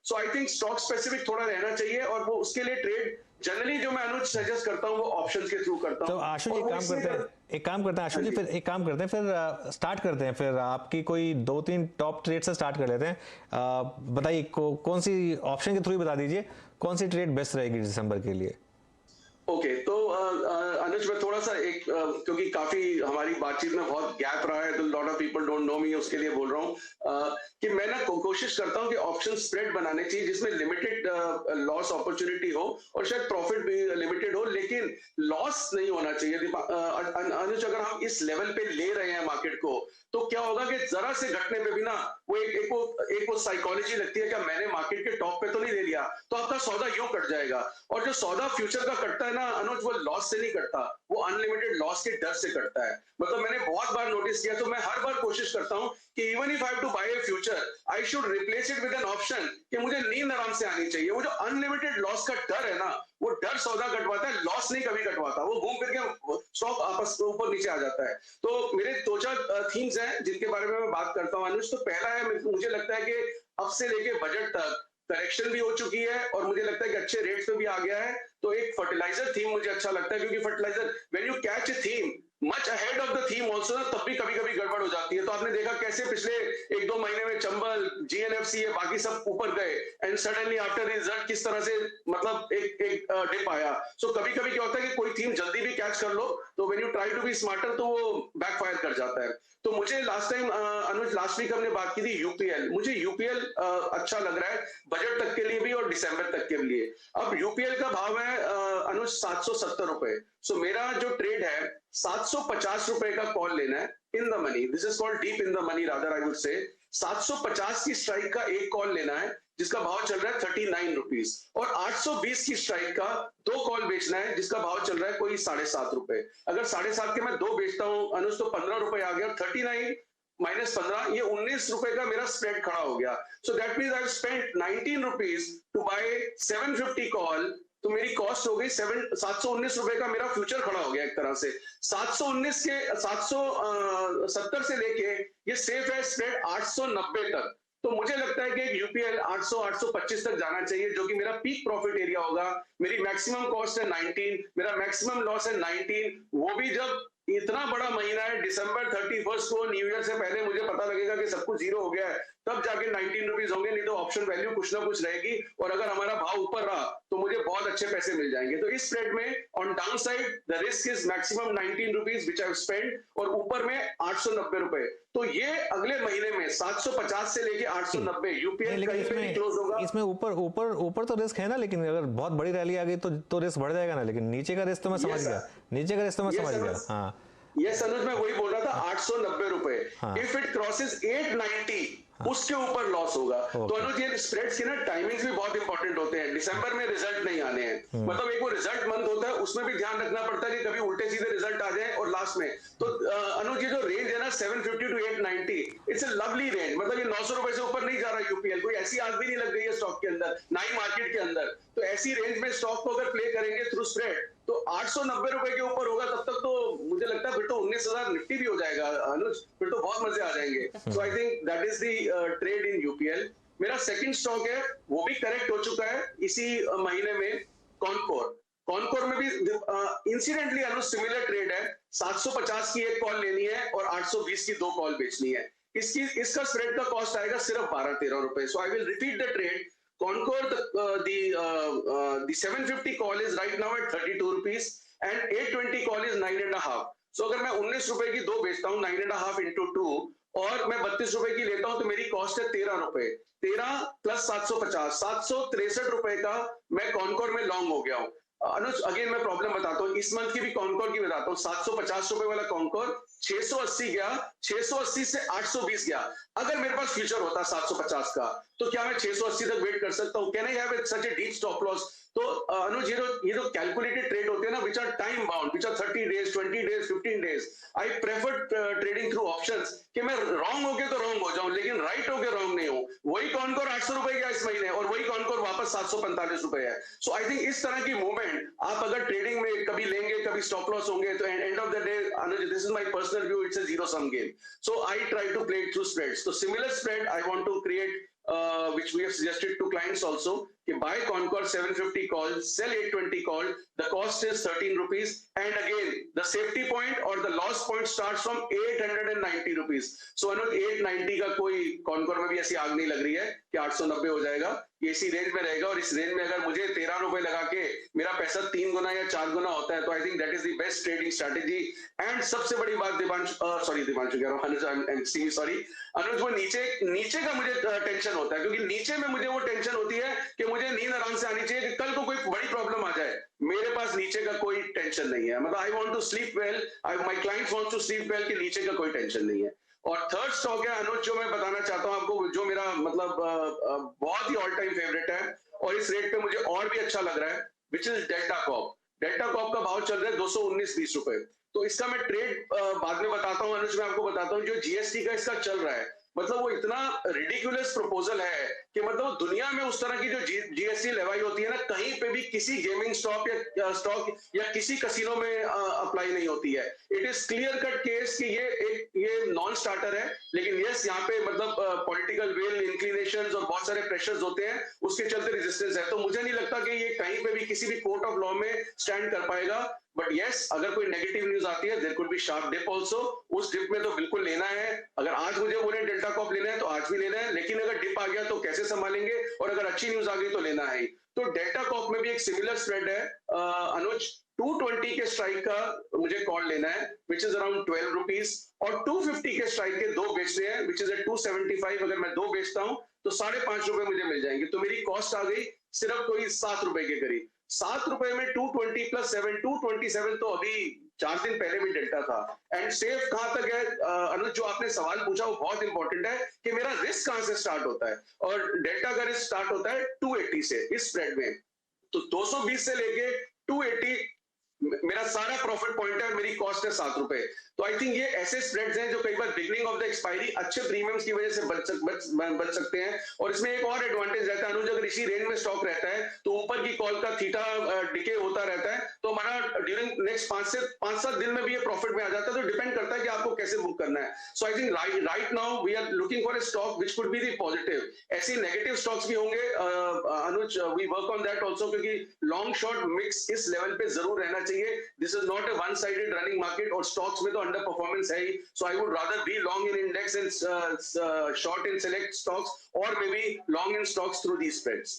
So I think stock specific थोड़ा रहना चाहिए, और वो उसके लिए ट्रेड जनरली जो मैं अनुज सजेस्ट करता हूँ वो ऑप्शंस के थ्रू करता तो हूँ। आशु जी और वो इसलिए एक काम करते हैं आशु हाँ जी, जी। फिर एक काम करते हैं, फिर स्टार्ट करते हैं, फिर आपकी कोई दो तीन टॉप ट्रेड से स्टार्ट कर लेते हैं। बताइए कौन सी ऑप्शन के थ्रू ही बता दीजिए, कौन सी ट्रेड बेस्ट रहेगी दिसंबर के लिए। ओके, तो अनुज मैं थोड़ा सा एक क्योंकि काफी हमारी बातचीत में बहुत गैप रहा है, तो lot of people don't know me, उसके लिए बोल रहा हूँ कि मैं ना कोशिश करता हूँ कि ऑप्शन स्प्रेड बनाने चाहिए जिसमें लिमिटेड लॉस अपॉर्चुनिटी हो और शायद प्रॉफिट भी लिमिटेड हो, लेकिन लॉस नहीं होना चाहिए। अनुज अगर हम इस लेवल पे ले रहे हैं मार्केट को, तो क्या होगा कि जरा से घटने पे भी ना वो एक वो साइकोलॉजी लगती है कि मैंने मार्केट के टॉप पे तो नहीं ले लिया, तो आपका सौदा यूं कट जाएगा। और जो सौदा फ्यूचर का कटता है ना अनुज, वो लॉस से नहीं कटता, वो अनलिमिटेड लॉस के डर से कटता है। मतलब मैंने बहुत बार नोटिस किया, तो मैं हर बार कोशिश करता हूं कि even if I have to buy a future, I should replace it with an option, कि मुझे नींद आराम से आनी चाहिए। वो जो अनलिमिटेड लॉस का डर है ना, वो डर सौदा कटवाता है, लॉस नहीं कभी कटवाता। वो घूम फिर के स्टॉक आपस ऊपर नीचे आ जाता है। तो मेरे दो चार थीम्स हैं जिनके बारे में मैं बात करता हूँ अनुज। तो पहला है, मुझे लगता है कि अब से लेके बजट तक करेक्शन भी हो चुकी है और मुझे लगता है कि अच्छे रेट्स पे भी आ गया है। तो एक फर्टिलाइजर थीम मुझे अच्छा लगता है, क्योंकि fertiliser when you catch a theme much ahead of the theme also ना, तब भी कभी कभी गड़बड़ हो जाती है। तो आपने देखा कैसे पिछले एक दो महीने में चंबल, जीएनएफसी, ये बाकी सब ऊपर गए, एंड सडनली आफ्टर रिजल्ट किस तरह से मतलब एक डिप आया। सो कभी कभी क्या होता है कि कोई थीम जल्दी भी कैच कर लो, तो when you try to be smarter, तो वो बैकफायर कर जाता है। तो मुझे last time Anuj, last week हमने बात की थी यूपीएल, मुझे यूपीएल अच्छा लग रहा है बजट तक के लिए भी और दिसंबर तक के लिए। अब यूपीएल का भाव है अनुज 770 रुपए। सो मेरा जो ट्रेड है 750 रुपए का कॉल लेना है in the money, this is called deep in the money rather I would say. 750 की स्ट्राइक का एक कॉल लेना है जिसका भाव चल रहा है 39 रुपीज, और 820 की स्ट्राइक का दो कॉल बेचना है जिसका भाव चल रहा है कोई 7.5 रुपए। अगर 7.5 के मैं दो बेचता हूं अनुज, तो 15 रुपए आ गया। 39 माइनस 15, ये 19 रुपए का मेरा स्प्रेड खड़ा हो गया। So that means I spent 19 rupees to buy 750 call. तो मेरी कॉस्ट हो गई 719 रुपए का, मेरा फ्यूचर खड़ा हो गया एक तरह से। 719 के 770 से लेके ये सेफ है स्प्रेड 890 तक। तो मुझे लगता है कि एक यूपीएल 800 825 तक जाना चाहिए, जो कि मेरा पीक प्रॉफिट एरिया होगा। मेरी मैक्सिमम कॉस्ट है 19, मेरा मैक्सिमम लॉस है 19। वो भी जब इतना बड़ा महीना है दिसंबर 31 को, न्यू ईयर से पहले मुझे पता लगेगा कि सब कुछ जीरो हो गया है, तब जाके 19 रुपीज होंगे, नहीं तो ऑप्शन वैल्यू कुछ ना कुछ रहेगी। और अगर हमारा भाव ऊपर रहा तो मुझे बहुत अच्छे पैसे मिल जाएंगे। तो इस स्प्रेड में on down side the risk is maximum 19 rupees which I spend, और ऊपर में 890 रुपए। तो ये अगले महीने में 750 से लेके 890 नहीं, यूपीएल लेकिन कहीं पे भी क्लोज होगा। इसमें ऊपर ऊपर ऊपर तो रिस्क है ना, लेकिन अगर बहुत बड़ी रैली आ गई तो रिस्क बढ़ जाएगा ना। लेकिन नीचे का रिस्क तो मैं समझ यस गया, नीचे का रिस्क तो मैं समझ गया। हाँ ये सनुज मैं वही बोल रहा था, हाँ 890 रुपए। हाँ इफ इट क्रॉसेस 890 उसके ऊपर लॉस होगा। तो अनुज ये स्प्रेड्स की ना टाइमिंग्स भी बहुत इंपॉर्टेंट होते हैं। दिसंबर में रिजल्ट नहीं आने हैं, मतलब एक वो रिजल्ट मंथ होता है, उसमें भी ध्यान रखना पड़ता है कि कभी उल्टे सीधे रिजल्ट आ जाए और लास्ट में। तो अनुज ये जो रेंज है ना 750 to 890, it's a lovely range. मतलब ये 900 रुपए से ऊपर नहीं जा रहा यूपीएल, कोई ऐसी आग भी नहीं लग गई है स्टॉक के अंदर, ना ही मार्केट के अंदर। तो ऐसी रेंज में स्टॉक को अगर प्ले करेंगे थ्रू स्प्रेड, तो 890 रुपए के ऊपर होगा, तब तक तो मुझे लगता है फिर तो 19,000 निफ्टी भी हो जाएगा अनुज, फिर तो बहुत मजे आ जाएंगे। So I think that is the trade in UPL. मेरा सेकंड स्टॉक है, वो भी करेक्ट हो चुका है इसी महीने में, कॉनकोर। कॉनकोर में भी इंसिडेंटली अनुज सिमिलर ट्रेड है। 750 की एक कॉल लेनी है और 820 की दो कॉल बेचनी है। इसका स्प्रेड का कॉस्ट आएगा सिर्फ 12-13 रुपए। So I will repeat the trade. Concor, the 750 call is right now at 32 rupees and 820 call is 9.5. So अगर मैं 19 रुपए की दो बेचता हूँ 9.5 into 2, और मैं 32 रुपए की लेता हूँ, तो मेरी कॉस्ट है 13 रुपए। 13 प्लस 750, 763 रुपए का मैं कॉनकोर में लॉन्ग हो गया हूँ। अनुज अगेन मैं प्रॉब्लम बताता हूँ, इस मंथ की भी कॉनकोर की बताता हूँ। 750 रुपए वाला कॉनकोर 680 गया, 680 से 820 गया। अगर मेरे पास फ्यूचर होता 750 का, तो क्या मैं 680 तक वेट कर सकता हूँ? Can I have such a deep stop loss? तो अनुज ये जो कैलकुलेटेड ट्रेड होते हैं ना, which are time bound, which are 30 days, 20 days, 15 days, I prefer trading through options, कि मैं रॉन्ग होके तो रॉन्ग हो जाऊं, लेकिन राइट होके रॉन्ग नहीं हो। वही कॉनकोर 800 रुपए गया इस महीने, और वही कॉनकोर वापस 745 रुपए है। सो आई थिंक इस तरह की मूवमेंट आप अगर ट्रेडिंग में कभी लेंगे, कभी स्टॉप लॉस होंगे, तो end of the day Anuj, this is my personal view, it's a zero sum game. So I try to play through spreads. तो similar spread I want to create which we have suggested to clients also, कि buy Concor 750 call, sell 820 call, the cost is 13 rupees, and again the safety point or the loss point starts from 890 rupees. So Anuj 890 का कोई Concor में भी ऐसी आग नहीं लग रही है कि 890 हो जाएगा, ये इसी रेंज में रहेगा, और इस रेंज में अगर मुझे 13 रुपए लगा के मेरा पैसा 3 गुना या 4 गुना होता है, तो आई think that is the best trading strategy. And सबसे बड़ी बात दीपांशु कह रहा हूँ, सॉरी अनुज, वो नीचे का मुझे टेंशन होता है, क्योंकि नीचे में मुझे वो टेंशन होती है कि मुझे नींद आराम से आनी चाहिए कि कल को कोई बड़ी प्रॉब्लम आ जाए. मेरे पास नीचे का कोई टेंशन नहीं है, मतलब I want to sleep well, my clients want to sleep well, कि नीचे का कोई टेंशन नहीं है. और थर्ड स्टॉक है अनुज जो मैं बताना चाहता हूं आपको, जो मेरा मतलब बहुत ही ऑल टाइम फेवरेट है और इस रेट पे मुझे और भी अच्छा लग रहा है, which is delta corp. Delta corp का भाव चल रहा है 219-20 रुपए. तो इसका मैं ट्रेड बाद में बताता हूं अनुज, मैं आपको बताता हूं जो जीएसटी का इसका चल रहा है, मतलब वो इतना रिडिकुलस प्रपोजल है कि मतलब दुनिया में उस तरह की जो जीएसटी लेवाई होती है ना, कहीं पे भी किसी गेमिंग स्टॉक या किसी कसिनो में अप्लाई नहीं होती है. It is clear cut case कि ये नॉन स्टार्टर है, लेकिन यस यहाँ पे मतलब पॉलिटिकल विल, इंक्लिनेशंस और बहुत सारे प्रेशर्स होते हैं, उसके चलते रेजिस्टेंस है. तो मुझे नहीं लगता कि ये कहीं पे भी किसी भी कोर्ट ऑफ लॉ में स्टैंड कर पाएगा. बट यस, अगर कोई नेगेटिव न्यूज आती है, there could be sharp dip also. उस डिप में तो बिल्कुल लेना है. अगर आज मुझे बोले डेल्टा कॉप लेना है तो आज भी लेना है, लेकिन अगर डिप आ गया तो कैसे संभालेंगे, और अगर अच्छी न्यूज आ गई तो लेना है. तो डेल्टा कॉप में भी एक सिमिलर स्प्रेड है अनुज. 220 के स्ट्राइक का मुझे कॉल लेना है, विच इज अराउंड 12 रुपीज, और 250 के स्ट्राइक के दो बेचने हैं, विच इज एट 275. अगर मैं दो बेचता हूं तो 5.5 रुपए मुझे मिल जाएंगे. तो मेरी कॉस्ट आ गई सिर्फ कोई 7 रुपए के करीब. 7 रुपए में 220 प्लस 7, 227 तो अभी 4 दिन पहले भी डेल्टा था. एंड सेफ कहां तक है अनुज, जो आपने सवाल पूछा वो बहुत इंपॉर्टेंट है कि मेरा रिस्क कहां से स्टार्ट होता है, और डेल्टा का रिस्क स्टार्ट होता है 280 से इस स्प्रेड में. तो 220 से लेके 280 मेरा सारा प्रॉफिट पॉइंट है और मेरी कॉस्ट है 7 रुपए. तो आई थिंक ये ऐसे स्प्रेड्स हैं जो कई बार बिगनिंग ऑफ द एक्सपायरी अच्छे प्रीमियम्स की वजह से बच सकते हैं. और इसमें एक और एडवांटेज रहता है अनुज, अगर इसी रेंज में स्टॉक रहता है तो ऊपर की कॉल का थीटा डिके होता रहता है, तो हमारा ड्यूरिंग नेक्स्ट 5-7 दिन में भी ये प्रॉफिट में आ जाता है. तो डिपेंड करता है कि आपको कैसे बुक करना है. So I think right now we are looking for a stock which could be the positive. ऐसी नेगेटिव स्टॉक्स भी होंगे Anuj, we work on that also, क्योंकि लॉन्ग शॉर्ट मिक्स इस लेवल पे जरूर रहना चाहिए. This is not a one sided running market, और स्टॉक्स में तो अंडर परफॉर्मेंस है ही. So I would rather be long in index and short in select stocks, or maybe long in stocks through these spreads.